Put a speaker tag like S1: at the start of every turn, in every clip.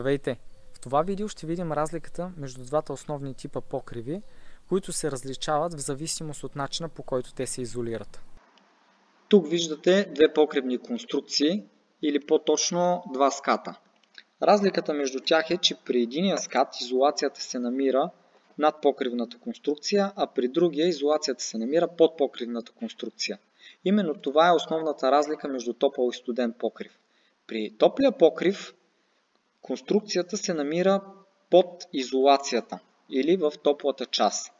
S1: Здравейте! В това видео ще видим разликата между двата основни типа покриви, които се различават в зависимост от начина, по който те се изолират. Тук виждате две покривни конструкции или по-точно два ската. Разликата между тях е, че при единия скат изолацията се намира над покривната конструкция, а при другия изолацията се намира под покривната конструкция. Именно това е основната разлика между топъл и студен покрив. При топлия покрив конструкцията се намира под изолацията или в топлата част.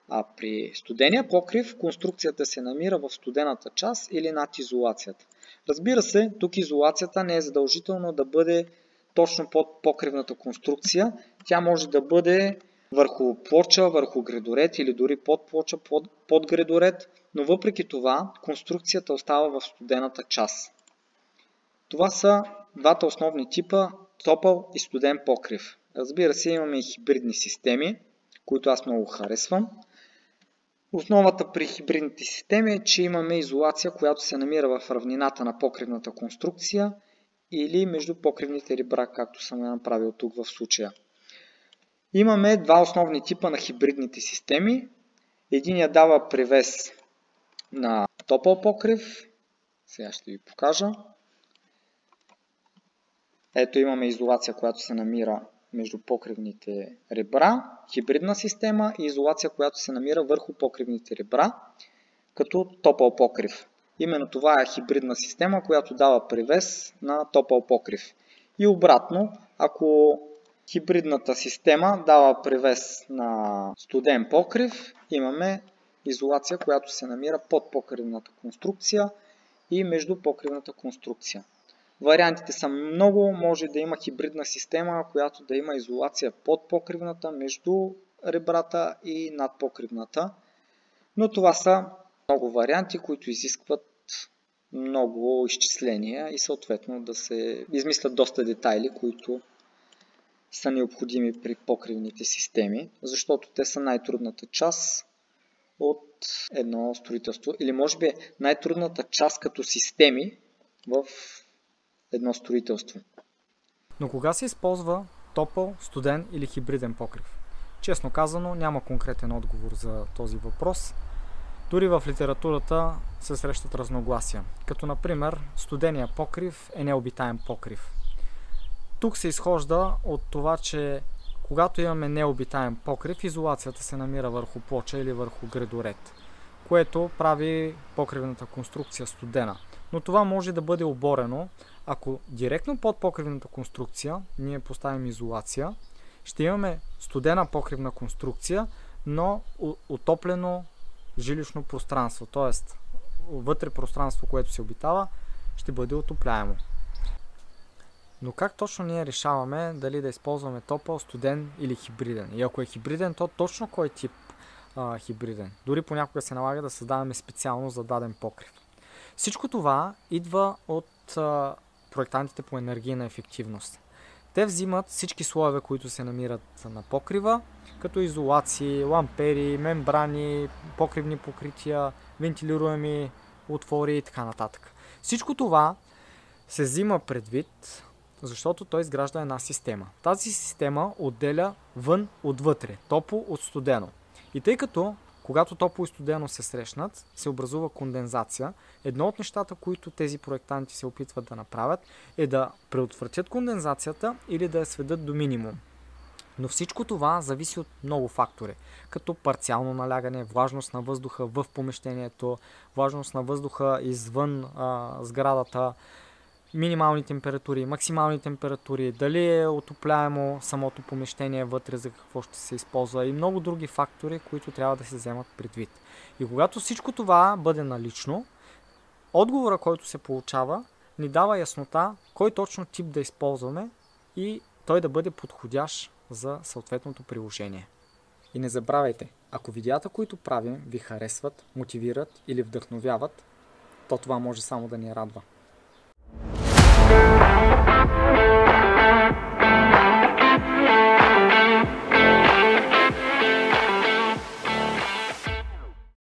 S1: А при студения покрив конструкцията се намира в студената част или над изолацията. Разбира се, тук изолацията не е задължително да бъде точно под покривната конструкция. Тя може да бъде върху плоча, върху гредоред или дори под плоча, под гредоред, но въпреки това конструкцията остава в студената част. Това са двата основни типа топъл и студен покрив. Разбира се, имаме и хибридни системи, които аз много харесвам. Основата при хибридните системи е, че имаме изолация, която се намира в равнината на покривната конструкция или между покривните ребра, както съм я направил тук в случая. Имаме два основни типа на хибридните системи. Единият дава превес на топъл покрив. Сега ще ви покажа. Ето имаме изолация, която се намира между покривните ребра, хибридна система и изолация, която се намира върху покривните ребра, като топъл покрив. Именно това е хибридна система, която дава превес на топъл покрив. И обратно, ако хибридната система дава превес на студен покрив, имаме изолация, която се намира под покривната конструкция и между покривната конструкция. Вариантите са много, може да има хибридна система, която да има изолация под покривната, между ребрата и над покривната. Но това са много варианти, които изискват много изчисления и съответно да се измислят доста детайли, които са необходими при покривните системи, защото те са най-трудната част от едно строителство или може би най-трудната част като системи в едно строителство. Но кога се използва топъл, студен или хибриден покрив? Честно казано, няма конкретен отговор за този въпрос. Дори в литературата се срещат разногласия, като например студения покрив е необитаем покрив. Тук се изхожда от това, че когато имаме необитаем покрив, изолацията се намира върху плоча или върху гредоред, което прави покривната конструкция студена. Но това може да бъде оборено, ако директно под покривната конструкция ние поставим изолация, ще имаме студена покривна конструкция, но отоплено жилищно пространство, т.е. вътре пространство, което се обитава, ще бъде отопляемо. Но как точно ние решаваме дали да използваме топъл, студен или хибриден? И ако е хибриден, то точно кой тип хибриден? Дори понякога се налага да създаваме специално за даден покрив. Всичко това идва от проектантите по енергийна ефективност. Те взимат всички слоеве, които се намират на покрива, като изолации, лампери, мембрани, покривни покрития, вентилируеми отвори и така нататък. Всичко това се взима предвид, защото той изгражда една система. Тази система отделя вън от вътре, топло от студено. И тъй като когато топло и студено се срещнат, се образува кондензация. Едно от нещата, които тези проектанти се опитват да направят, е да предотвратят кондензацията или да я сведат до минимум. Но всичко това зависи от много фактори, като парциално налягане, влажност на въздуха в помещението, влажност на въздуха извън сградата, минимални температури, максимални температури, дали е отопляемо самото помещение вътре, за какво ще се използва и много други фактори, които трябва да се вземат предвид. И когато всичко това бъде налично, отговора, който се получава, ни дава яснота кой точно тип да използваме и той да бъде подходящ за съответното приложение. И не забравяйте, ако видеята, които правим, ви харесват, мотивират или вдъхновяват, то това може само да ни радва.